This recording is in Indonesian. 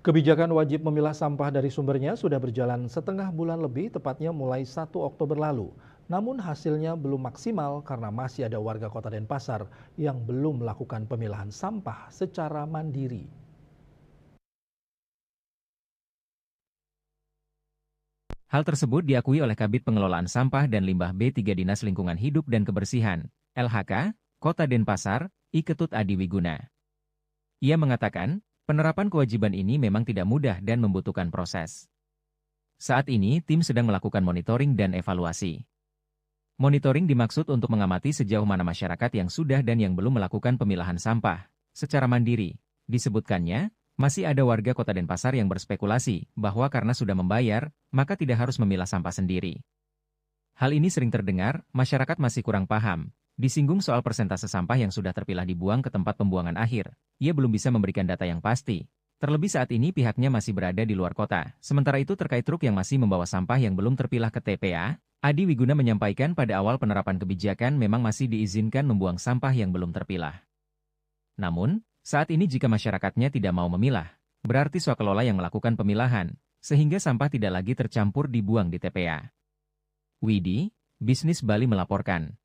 Kebijakan wajib memilah sampah dari sumbernya sudah berjalan setengah bulan lebih, tepatnya mulai 1 Oktober lalu. Namun hasilnya belum maksimal karena masih ada warga Kota Denpasar yang belum melakukan pemilahan sampah secara mandiri. Hal tersebut diakui oleh Kabid Pengelolaan Sampah dan Limbah B3 Dinas Lingkungan Hidup dan Kebersihan, LHK, Kota Denpasar, I Ketut Adi Wiguna. Ia mengatakan, penerapan kewajiban ini memang tidak mudah dan membutuhkan proses. Saat ini, tim sedang melakukan monitoring dan evaluasi. Monitoring dimaksud untuk mengamati sejauh mana masyarakat yang sudah dan yang belum melakukan pemilahan sampah secara mandiri. Disebutkannya, masih ada warga Kota Denpasar yang berspekulasi bahwa karena sudah membayar, maka tidak harus memilah sampah sendiri. Hal ini sering terdengar, masyarakat masih kurang paham. Disinggung soal persentase sampah yang sudah terpilah dibuang ke tempat pembuangan akhir. Ia belum bisa memberikan data yang pasti. Terlebih saat ini pihaknya masih berada di luar kota. Sementara itu terkait truk yang masih membawa sampah yang belum terpilah ke TPA, Adi Wiguna menyampaikan pada awal penerapan kebijakan memang masih diizinkan membuang sampah yang belum terpilah. Namun, saat ini jika masyarakatnya tidak mau memilah, berarti swakelola yang melakukan pemilahan, sehingga sampah tidak lagi tercampur dibuang di TPA. Widi, Bisnis Bali melaporkan.